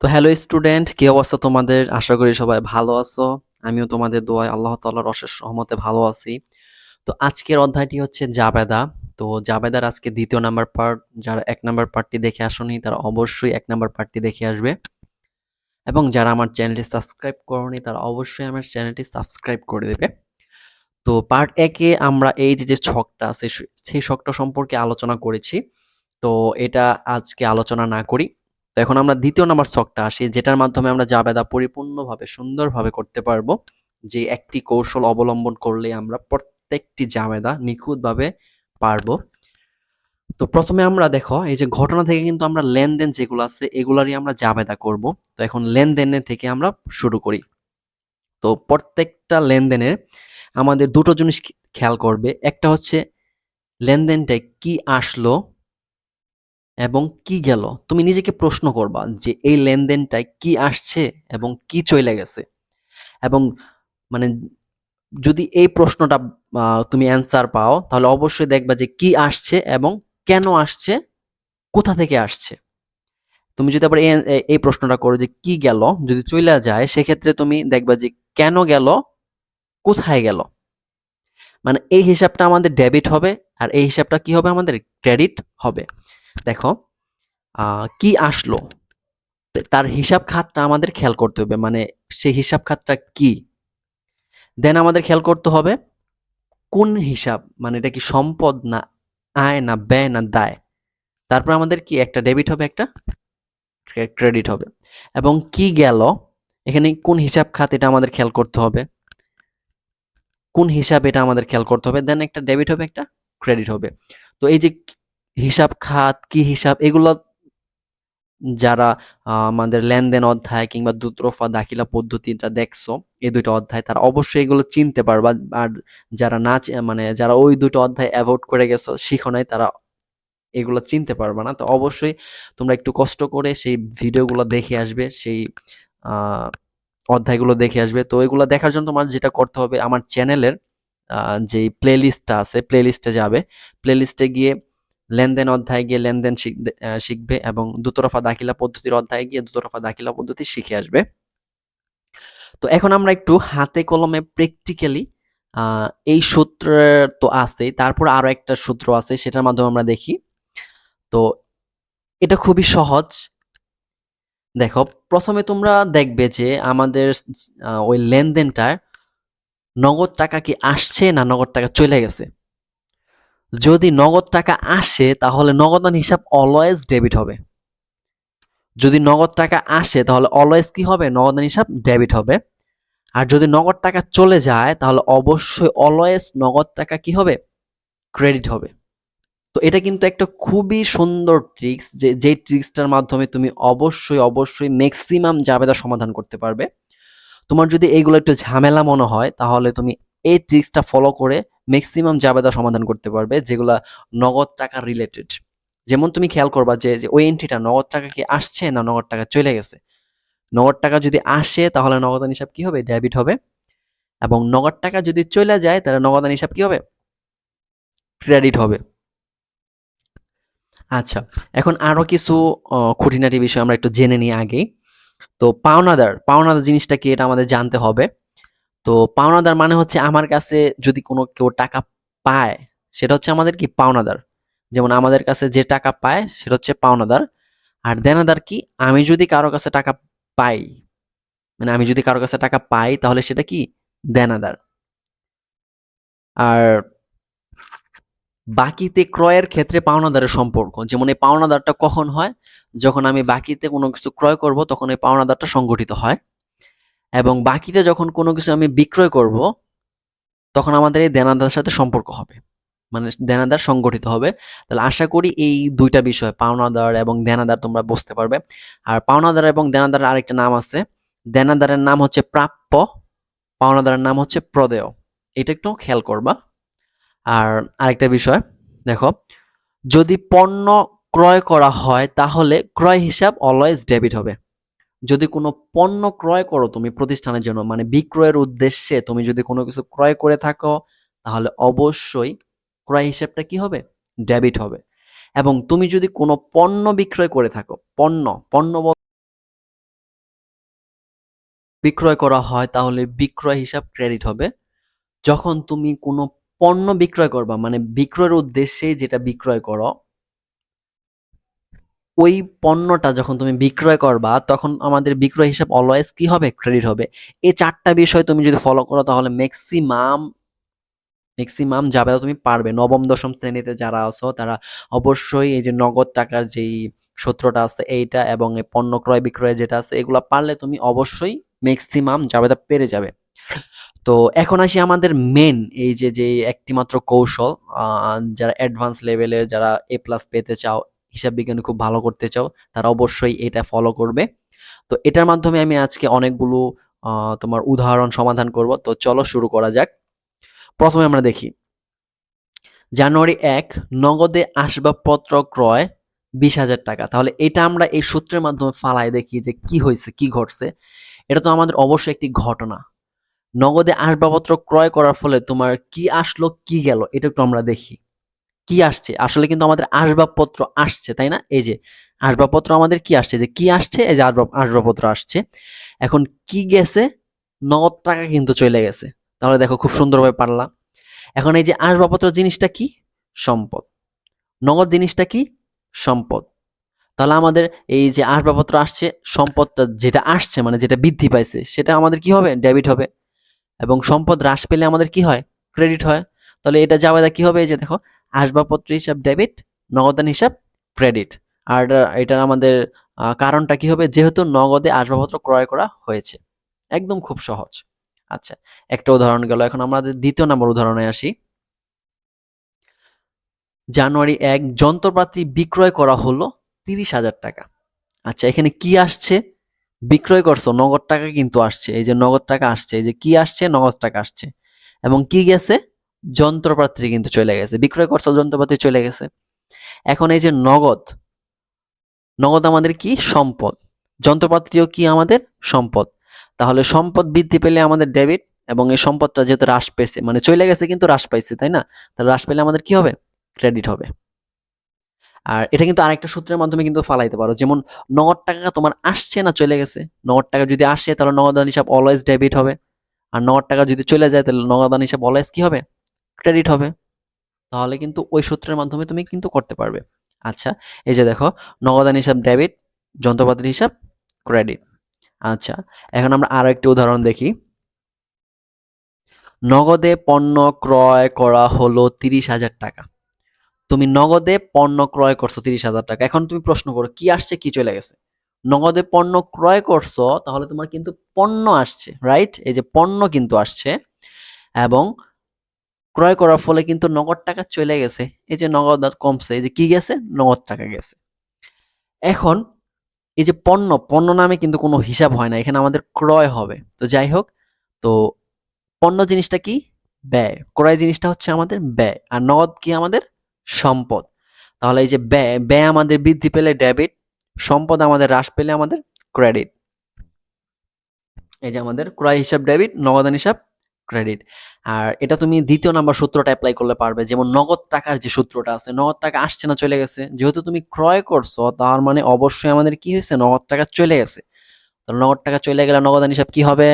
তো hello student, কি অবস্থা তোমাদের? আশা করি সবাই ভালো আছো। আমিও তোমাদের দোয়ায় আল্লাহ তাআলার অশেষ রহমতে ভালো আছি। তো আজকের অধ্যায়টি হচ্ছে জাবেদা। তো জাবেদার আজকে দ্বিতীয় নাম্বার পার্ট। যারা ১ নাম্বার পার্টটি দেখে আসোনি তারা অবশ্যই ১ নাম্বার পার্টটি দেখে আসবে। এবং যারা আমার চ্যানেলটি সাবস্ক্রাইব করোনি তারা অবশ্যই আমার চ্যানেলটি সাবস্ক্রাইব করে দেবে। তো পার্ট ১ এ আমরা এই যে ছকটা আছে সেই ছকটা সম্পর্কে আলোচনা করেছি। তো এটা আজকে আলোচনা না করি। তো এখন আমরা দ্বিতীয় নাম্বার ছকটা আসি, যেটার মাধ্যমে আমরা জাবেদা পরিপূর্ণভাবে সুন্দরভাবে করতে পারবো। যে একটি কৌশল অবলম্বন করলে আমরা প্রত্যেকটি জাবেদা নিখুঁতভাবে পারবো। তো প্রথমে আমরা দেখো এই যে ঘটনা থেকে কিন্তু আমরা লেনদেন যেগুলো আছে এগুলারই আমরা জাবেদা করব। তো এখন লেনদেনের থেকে আমরা শুরু করি। তো প্রত্যেকটা লেনদেনের আমাদের দুটো জিনিস খেয়াল করবে। একটা হচ্ছে লেনদেনটায় কি আসলো এবং কি গেল। তুমি নিজেকে প্রশ্ন করবা যে এই লেনদেনটায় কি আসছে এবং কি চইলা গেছে। এবং মানে যদি এই প্রশ্নটা তুমি অ্যান্সার পাও তাহলে অবশ্যই দেখবা যে কি আসছে এবং কেন আসছে, কোথা থেকে আসছে। তুমি যদি আবার এই প্রশ্নটা করো যে কি গেল, যদি চইলা যায় সেক্ষেত্রে তুমি দেখবা যে কেন গেল, কোথায় গেল। মানে এই হিসাবটা আমাদের ডেবিট হবে আর এই হিসাবটা কি হবে আমাদের ক্রেডিট হবে। দেখো কি আসলো তার হিসাব খাতটা আমাদের খেয়াল করতে হবে, মানে সেই হিসাব খাতটা কি। দেন আমাদের খেয়াল করতে হবে কোন হিসাব, মানে এটা কি সম্পদ না আয় না ব্যয় না দায়। তারপর আমাদের কি একটা ডেবিট হবে একটা ক্রেডিট হবে। এবং কি গেল এখানে কোন হিসাব খাত এটা আমাদের খেয়াল করতে হবে, কোন হিসাব এটা আমাদের খেয়াল করতে হবে। দেন একটা ডেবিট হবে একটা ক্রেডিট হবে। তো এই যে হিসাব খাত কি হিসাব এগুলো যারা আমাদের লেনদেন অধ্যায় কিংবা দুতরফা দাখিলা পদ্ধতিটা দেখছো এই দুটো অধ্যায় তারা অবশ্যই এগুলো চিনতে পারবা। আর যারা মানে যারা ওই দুটো অধ্যায় অ্যাভয়েড করে গেছো শিখো নাই তারা এগুলো চিনতে পারবা না। তো অবশ্যই তোমরা একটু কষ্ট করে সেই ভিডিওগুলো দেখে আসবে, সেই আহ অধ্যায়গুলো দেখে আসবে। তো এগুলো দেখার জন্য তোমার যেটা করতে হবে আমার চ্যানেলের যেই প্লে লিস্টটা আছে প্লে লিস্টে যাবে। প্লে লিস্টে গিয়ে লেনদেন অধ্যায়ে গিয়ে লেনদেন শিখবে এবং দুতরফা দাখিলা পদ্ধতির অধ্যায়ে গিয়ে দুতরফা দাখিলা পদ্ধতি শিখে আসবে। তো এখন আমরা একটু হাতে কলমে প্র্যাকটিক্যালি এই সূত্র তো আছেই, তারপর আরো একটা সূত্র আছে সেটার মাধ্যমে আমরা দেখি। তো এটা খুবই সহজ। দেখো প্রথমে তোমরা দেখবে যে আমাদের ওই লেনদেনটার নগদ টাকা কি আসছে না নগদ টাকা চলে গেছে। যদি নগদ টাকা আসে তাহলে নগদান হিসাব অলওয়েজ ডেবিট হবে। যদি নগদ টাকা আসে তাহলে অলওয়েজ কি হবে, নগদান হিসাব ডেবিট হবে। আর যদি নগদ টাকা চলে যায় তাহলে অবশ্যই অলওয়েজ নগদ টাকা কি হবে, ক্রেডিট হবে। তো এটা কিন্তু একটা খুবই সুন্দর ট্রিক্স, যে ট্রিক্সটার মাধ্যমে তুমি অবশ্যই ম্যাক্সিমাম জাবেদা সমাধান করতে পারবে। তোমার যদি এইগুলো একটু ঝামেলা মনে হয় তাহলে তুমি এই ট্রিক্সটা ফলো করে ম্যাক্সিমাম জাবেদা সমাধান করতে পারবে যেগুলা নগদ টাকা রিলেটেড। যেমন তুমি খেয়াল করবা যে ওই এন্ট্রিটা নগদ টাকা কি আসছে না নগদ টাকা চলে গেছে। নগদ টাকা যদি আসে তাহলে নগদান হিসাব কি হবে, ডেবিট হবে। এবং নগদ টাকা যদি চলে যায় তাহলে নগদান হিসাব কি হবে, ক্রেডিট হবে। আচ্ছা, এখন আরো কিছু খুঁটিনাটি বিষয় আমরা একটু জেনে নিই আগেই। তো পাওনাদার জিনিসটা কি এটা আমাদের জানতে হবে। তো পাওনাদার মানে হচ্ছে আমার কাছে যদি কেউ টাকা পায় সেটা হচ্ছে আমাদের কি পাওনাদার। যেমন আমাদের কাছে যে টাকা পায় সেটা হচ্ছে পাওনাদার। আর দেনাদার কি, আমি যদি কারো কাছে টাকা পাই, মানে আমি যদি কারো কাছে টাকা পাই তাহলে সেটা কি, দেনাদার। আর বাকিতে ক্রয়ের ক্ষেত্রে পাওনাদারের সম্পর্ক, যেমন এই পাওনাদারটা কখন হয়, যখন আমি বাকিতে কোনো কিছু ক্রয় করব তখন এই পাওনাদারটা সংগঠিত হয়। এবং বাকিতে যখন কোনো কিছু আমি বিক্রয় করব তখন আমাদের এই দেনাদারের সাথে সম্পর্ক হবে, মানে দেনাদার সংগঠিত হবে। তাহলে আশা করি এই দুইটা বিষয় পাওনাদার এবং দেনাদার তোমরা বুঝতে পারবে। আর পাওনাদার এবং দেনাদারের আরেকটা নাম আছে। দেনাদারের নাম হচ্ছে প্রাপ্য, পাওনাদারের নাম হচ্ছে প্রদেয়। এটা একটু খেয়াল করবা। আর আরেকটা বিষয় দেখো, যদি পণ্য ক্রয় করা হয় তাহলে ক্রয় হিসাব অলওয়েজ ডেবিট হবে। যদি কোনো পণ্য ক্রয় করো তুমি প্রতিষ্ঠানের জন্য, মানে বিক্রয়ের উদ্দেশ্যে তুমি যদি কোনো কিছু ক্রয় করে থাকো তাহলে অবশ্যই ক্রয় হিসাবটা কি হবে, ডেবিট হবে। এবং তুমি যদি কোনো পণ্য বিক্রয় করে থাকো, পণ্য বিক্রয় করা হয় তাহলে বিক্রয় হিসাব ক্রেডিট হবে। যখন তুমি কোনো পণ্য বিক্রয় করবা মানে বিক্রয়ের উদ্দেশ্যে যেটা বিক্রয় করো, ওই পণ্যটা যখন তুমি বিক্রয় করবা তখন আমাদের বিক্রয় হিসাব অলওয়েজ কি হবে? ক্রেডিট হবে। এই ৪ টা বিষয় তুমি যদি ফলো করো তাহলে ম্যাক্সিমাম জাবেদা তুমি পারবে। নবম, দশম শ্রেণীতে যারা আছো তারা অবশ্যই এই যে নগদ টাকার যেই সূত্রটা আছে এইটা এবং এই পণ্য ক্রয় বিক্রয় যেটা আছে এগুলা পারলে তুমি অবশ্যই ম্যাক্সিমাম জাবেদা পেরে যাবে। তো এখন আসি আমাদের মেন এই যে একটি মাত্র কৌশল, যারা অ্যাডভান্স লেভেলের যারা A+ পেতে চাও, হিসাব বিজ্ঞানে খুব ভালো করতে চাও, তারা অবশ্যই এটা ফলো করবে। তো এটার মাধ্যমে আমি আজকে অনেকগুলো তোমার উদাহরণ সমাধান করব। তো চলো শুরু করা যাক। প্রথমে আমরা দেখি জানুয়ারি ১ নগদে আসবাবপত্র ক্রয় ২০,০০০ টাকা। তাহলে এটা আমরা এই সূত্রের মাধ্যমে ফালায় দেখি যে কি হইছে, কি ঘটছে। এটা তো আমাদের অবশ্যই একটি ঘটনা। নগদে আসবাবপত্র ক্রয় করার ফলে তোমার কি আসলো, কি গেল এটা একটু আমরা দেখি। কি আসছে? আসলে কিন্তু আমাদের আসবাবপত্র আসছে, তাই না? এই যে আসবাবপত্র আমাদের কি আসছে? যে কি আসছে? এই যে আসবাবপত্র আসছে। এখন কি গেছে? নগদ টাকা কিন্তু চইলা গেছে। তাহলে দেখো খুব সুন্দরভাবে পারলা। এখন এই যে আসবাবপত্র জিনিসটা কি? সম্পদ। নগদ জিনিসটা কি? সম্পদ। তাহলে আমাদের এই যে আসবাবপত্র আসছে, সম্পদটা যেটা আসছে মানে যেটা বৃদ্ধি পাইছে সেটা আমাদের কি হবে? ডেবিট হবে। এবং সম্পদ হ্রাস পেলে আমাদের কি হয়? ক্রেডিট হয়। তাহলে এটা জাবেদা কি হবে? এই যে দেখো আসবাবপত্র হিসাব ডেবিট, নগদান হিসাব ক্রেডিট। আর এটার আমাদের কারণটা কি হবে? যেহেতু নগদে আসবাবপত্র ক্রয় করা হয়েছে। একদম খুব সহজ। আচ্ছা, একটা উদাহরণ গেল। এখন আমাদের ২য় নম্বর উদাহরণে আসি। জানুয়ারি ১ যন্ত্রপাতি বিক্রয় করা হলো ৩০,০০০ টাকা। আচ্ছা, এখানে কি আসছে? বিক্রয় করছো, নগদ টাকা কিন্তু আসছে। এই যে নগদ টাকা আসছে। এই যে কি আসছে? নগদ টাকা আসছে। এবং কি গেছে? যন্ত্রপাতি কিন্তু চলে গেছে। বিক্রয় করছো, যন্ত্রপাতি চলে গেছে। এখন এই যে নগদ আমাদের কি? সম্পদ। যন্ত্রপাতিও কি আমাদের? সম্পদ। তাহলে সম্পদ বৃদ্ধি পেলে আমাদের ডেবিট এবং এই সম্পদটা যেহেতু হ্রাস পেয়েছে মানে চলে গেছে কিন্তু হ্রাস পাইছে, তাই না? তাহলে হ্রাস পেলে আমাদের কি হবে? ক্রেডিট হবে। আর এটা কিন্তু আরেকটা সূত্রের মাধ্যমে কিন্তু ফালাইতে পারো। যেমন নগদ টাকা তোমার আসছে না চলে গেছে? নগদ টাকা যদি আসে তাহলে নগদান হিসাব অলওয়েজ ডেবিট হবে। আর নগদ টাকা যদি চলে যায় তাহলে নগদান হিসাব অলওয়েজ কি হবে? ক্রেডিট হবে। তাহলে কিন্তু ওই সূত্রের মাধ্যমে তুমি কিন্তু করতে পারবে। আচ্ছা, এই যে দেখো নগদান হিসাব ডেবিট, যন্ত্রপাতির হিসাব ক্রেডিট। আচ্ছা, এখন আমরা আরো একটি উদাহরণ দেখি। নগদে পণ্য ক্রয় করা হলো ৩০,০০০ টাকা। তুমি নগদে পণ্য ক্রয় করছো ৩০,০০০ টাকা। এখন তুমি প্রশ্ন করো কি আসছে, কি চলে গেছে? নগদে পণ্য ক্রয় করছো তাহলে তোমার কিন্তু পণ্য আসছে, রাইট? এই যে পণ্য কিন্তু আসছে এবং ক্রয় করার ফলে কিন্তু নগদ টাকা চলে গেছে। এই যে নগদ আর কমছে, এই যে কি গেছে? নগদ টাকা গেছে। এখন এই যে পণ্য নামে কিন্তু কোনো হিসাব হয় না। এখানে আমাদের ক্রয় হবে। তো যাই হোক, তো পণ্য জিনিসটা কি? ব্যয়। ক্রয় জিনিসটা হচ্ছে আমাদের ব্যয়। আর নগদ কি আমাদের? সম্পদ। তাহলে এই যে ব্যয় আমাদের বৃদ্ধি পেলে ডেবিট, সম্পদ আমাদের হ্রাস পেলে আমাদের ক্রেডিট। এই যে আমাদের ক্রয় হিসাব ডেবিট, নগদান হিসাব ক্রেডিট। আর এটা তুমি ২য় নাম্বার সূত্রটা এপ্লাই করলে পারবে। যেমন নগদ টাকার যে সূত্রটা আছে, নগদ টাকা আসছে না চলে গেছে? যেহেতু তুমি ক্রয় করছো তার মানে অবশ্যই আমাদের কি হয়েছে? নগদ টাকা চলে গেছে। তো নগদ টাকা চলে গেলে নগদান হিসাব কি হবে?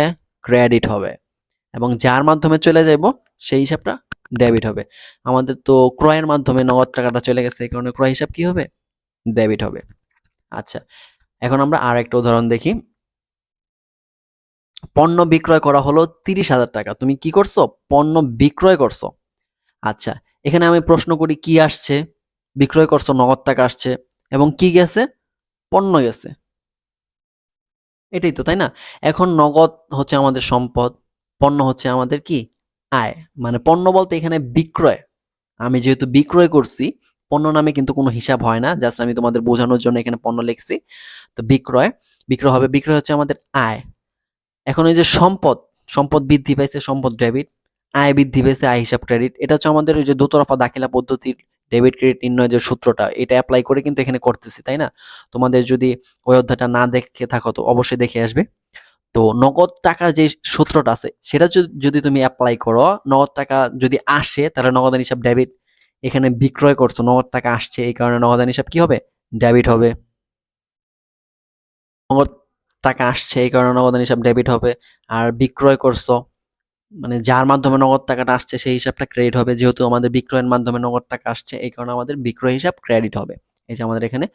ক্রেডিট হবে। এবং যার মাধ্যমে চলে যাইব সেই হিসাবটা ডেবিট হবে। আমাদের তো ক্রয়ের মাধ্যমে নগদ টাকাটা চলে গেছে, এই কারণে ক্রয় হিসাব কি হবে? ডেবিট হবে। আচ্ছা, এখন আমরা আরেকটা উদাহরণ দেখি। পণ্য বিক্রয় করা হলো ৩০,০০০ টাকা। তুমি কি করছো? পণ্য বিক্রয় করছো। আচ্ছা, এখানে আমি প্রশ্ন করি কি আসছে? বিক্রয় করছো, নগদ টাকা আসছে এবং কি গেছে? পণ্য গেছে। এটাই তো, তাই না? এখন নগদ হচ্ছে আমাদের সম্পদ, পণ্য হচ্ছে আমাদের কি? আয়। মানে পণ্য বলতে এখানে বিক্রয়। আমি যেহেতু বিক্রয় করছি, পণ্য নামে কিন্তু কোনো হিসাব হয় না। জাস্ট আমি তোমাদের বোঝানোর জন্য এখানে পণ্য লিখছি। তো বিক্রয় হবে। বিক্রয় হচ্ছে আমাদের আয়। এখন এই যে সম্পদ বৃদ্ধি পাইছে, সম্পদ ডেবিট। আয় বৃদ্ধি পেয়েছে, আয় হিসাব ক্রেডিট। এটা হচ্ছে আমাদের ওই যে দোতরফা দাখিলা পদ্ধতির ডেবিট ক্রেডিট নির্ণয়ের যে সূত্রটা, এটা এপ্লাই করে কিন্তু এখানে করতেছি, তাই না? তোমাদের যদি ওই অধ্যায়টা না দেখে থাকো তো অবশ্যই দেখে আসবে। তো নগদ টাকার যে সূত্রটা আছে সেটা যদি তুমি এপ্লাই করো, নগদ টাকা যদি আসে তাহলে নগদান হিসাব ডেবিট। এখানে বিক্রয় করছো, নগদ টাকা আসছে, এই কারণে নগদান হিসাব কি হবে? ডেবিট হবে। নগদ টাকা আসছে এই কারণে নগদান হিসাব ডেবিট হবে। আর বিক্রয় করছো মানে যার মাধ্যমে নগদ টাকাটা আসছে সেই হিসাবটা ক্রেডিট হবে, যেহেতু আমাদের বিক্রয়ের মাধ্যমে নগদ টাকা আসছে এই কারণে আমাদের বিক্রয় হিসাব ক্রেডিট হবে। এই যে আমাদের এখানে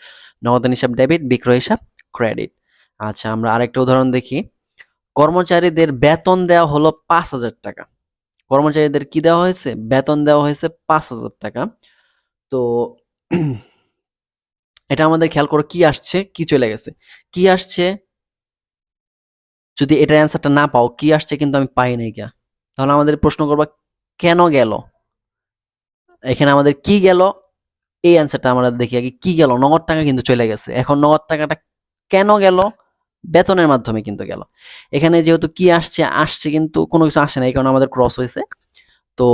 নগদান হিসাব ডেবিট, বিক্রয় হিসাব ক্রেডিট। আচ্ছা আমরা আরেকটা উদাহরণ দেখি। কর্মচারীদের বেতন দেওয়া হলো ৫,০০০ টাকা। কর্মচারীদের কি দেওয়া হয়েছে? বেতন দেওয়া হয়েছে ৫,০০০ টাকা। তো এটা আমাদের খেয়াল করো কি আসছে, কি চলে গেছে। কি আসছে, যদি এটার অ্যান্সারটা না পাও, কি আসছে কিন্তু আমি পাই নাই গা, তাহলে আমাদের প্রশ্ন করবা কেন গেল। এখানে আমাদের কি গেল, এই অ্যান্সারটা আমরা দেখি আগে। কি গেল? নগদ টাকা কিন্তু চলে গেছে। এখন নগদ টাকাটা কেন গেল? বেতনের মাধ্যমে কিন্তু গেল। এখানে যেহেতু কি আসছে, আসছে কিন্তু কোনো কিছু আসে না, এই কারণে আমাদের ক্রস হয়েছে। তো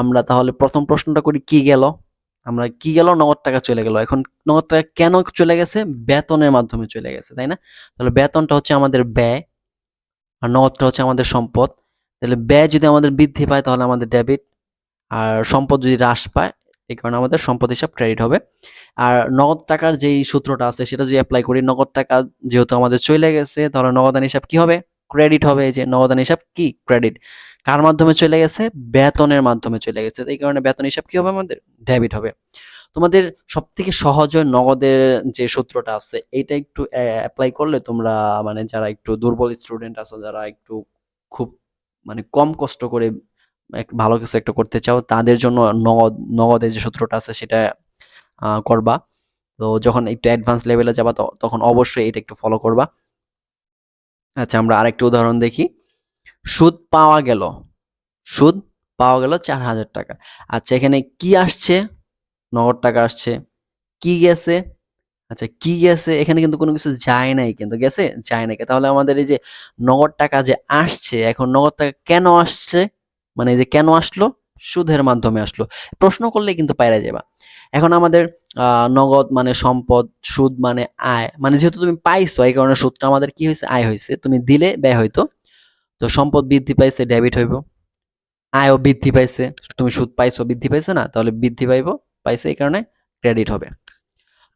আমরা তাহলে প্রথম প্রশ্নটা করি কি গেল। আমরা কি গেল? নগদ টাকা চলে গেল। এখন নগদ টাকা কেন চলে গেছে? বেতনের মাধ্যমে চলে গেছে, তাই না? তাহলে বেতনটা হচ্ছে আমাদের ব্যয় আর নগদটা হচ্ছে আমাদের সম্পদ। তাহলে ব্যয় যদি আমাদের বৃদ্ধি পায় তাহলে আমাদের ডেবিট, আর সম্পদ যদি হ্রাস পায় এই কারণে আমাদের সম্পদ হিসাব ক্রেডিট হবে। আর নগদ টাকার যেই সূত্রটা আছে সেটা যদি অ্যাপ্লাই করি, নগদ টাকা যেহেতু আমাদের চলে গেছে তাহলে নগদান হিসাব কি হবে? ক্রেডিট হবে। এই যে নগদান হিসাব কি? ক্রেডিট। কার মাধ্যমে চলে গেছে? বেতনের মাধ্যমে চলে গেছে, এই কারণে বেতন হিসাব কি হবে? আমাদের ডেবিট হবে। তোমাদের সবথেকে সহজ হয় নগদের যে সূত্রটা আছে এইটা একটু অ্যাপ্লাই করলে তোমরা মানে যারা একটু দুর্বল স্টুডেন্ট আছো, যারা একটু খুব মানে কম কষ্ট করে ভালো কিছু একটা করতে চাও তাদের জন্য নগদের যে সূত্রটা আছে সেটা করবা। তো যখন একটু অ্যাডভান্স লেভেলে যাবা তখন অবশ্যই এটা একটু ফলো করবা। আচ্ছা আমরা আরেকটা উদাহরণ দেখি। সুদ পাওয়া গেল, সুদ পাওয়া গেল ৪,০০০ টাকা। আচ্ছা এখানে কি আসছে? নগদ টাকা আসছে। কি গেছে? আচ্ছা কি গেছে? এখানে কিন্তু কোনো কিছু যায় নাই, কিন্তু গেছে? যায় নাই। তাহলে আমাদের এই যে নগদ টাকা যে আসছে, এখন নগদ টাকা কেন আসছে? মানে এই যে কেন আসলো? সুদের মাধ্যমে আসলো। প্রশ্ন করলেই কিন্তু পাইরা যাবা। এখন আমাদের নগদ মানে সম্পদ, সুদ মানে আয়। মানে যেহেতু তুমি পাইছো এই কারণে সুদটা আমাদের কি হইছে? আয় হইছে। তুমি দিলে ব্যয় হইতো। তো সম্পদ বৃদ্ধি পাইছে, ডেবিট হইব। আয়ও বৃদ্ধি পাইছে, তুমি সুদ পাইছো, বৃদ্ধি পাইছে না? তাহলে বৃদ্ধি পাইছে এই কারণে ক্রেডিট হবে।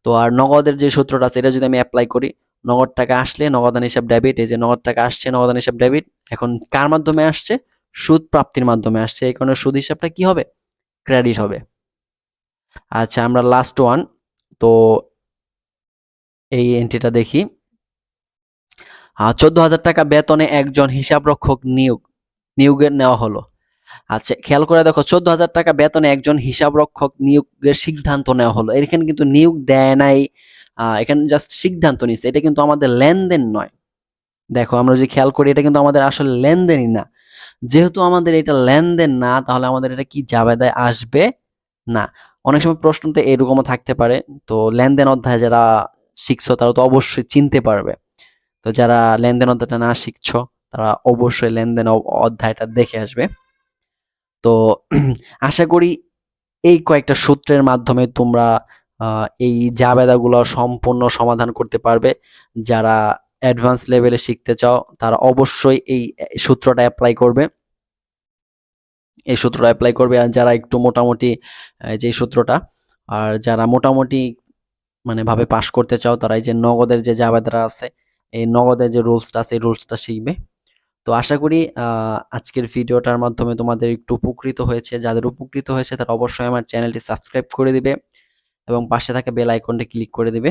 তো আর নগদের যে সূত্রটা আছে এটা যদি আমি অ্যাপ্লাই করি, নগদ টাকা আসলে নগদান হিসাব ডেবিট। এই যে নগদ টাকা আসছে, নগদান হিসাব ডেবিট। এখন কার মাধ্যমে আসছে? সুদ প্রাপ্তির মাধ্যমে আসছে, এই কারণে সুদ হিসাবটা কি হবে? ক্রেডিট হবে। আচ্ছা আমরা লাস্ট ওয়ান, তো এই এন্ট্রিটা দেখি। ১৪,০০০ টাকা বেতনে একজন হিসাবরক্ষক নিয়োগের নেওয়া হলো। আচ্ছা খেয়াল করে দেখো, ১৪,০০০ টাকা বেতনে একজন হিসাবরক্ষক নিয়োগের সিদ্ধান্ত নেওয়া হলো। এখানে কিন্তু নিয়োগ দেয় নাই, এখানে জাস্ট সিদ্ধান্ত নিচ্ছে। এটা কিন্তু আমাদের লেনদেন নয়। দেখো আমরা যদি খেয়াল করি এটা কিন্তু আমাদের আসলে লেনদেনই না। যেহেতু আমাদের এটা লেনদেন না তাহলে আমাদের এটা কি জাবেদায় আসবে না। অনেক সময় প্রশ্নতে এরকমও থাকতে পারে। তো লেনদেন অধ্যায় যারা শিখছো তারা তো অবশ্যই চিনতে পারবে। তো যারা লেনদেন অধ্যায়টা না শিখছো তারা অবশ্যই লেনদেন অধ্যায়টা দেখে আসবে। তো আশা করি এই কয়েকটা সূত্রের মাধ্যমে তোমরা এই জাবেদাগুলো সম্পূর্ণ সমাধান করতে পারবে। যারা অ্যাডভান্স লেভেলে শিখতে চাও তারা অবশ্যই এই সূত্রটা অ্যাপ্লাই করবে। এই সূত্রটা অ্যাপ্লাই করবে। আর যারা একটু মোটামুটি যে সূত্রটা, আর যারা মোটামুটি মানে ভাবে পাস করতে চাও তারা এই যে নগদের যে জাবেদারা আছে, এই নগদের যে রুলসটা আছে এই রুলসটা শিখবে। তো আশা করি আজকের ভিডিওটার মাধ্যমে তোমাদের একটু উপকৃত হয়েছে। যাদের উপকৃত হয়েছে তারা অবশ্যই আমার চ্যানেলটি সাবস্ক্রাইব করে দিবে এবং পাশে থাকা বেল আইকনটা ক্লিক করে দিবে।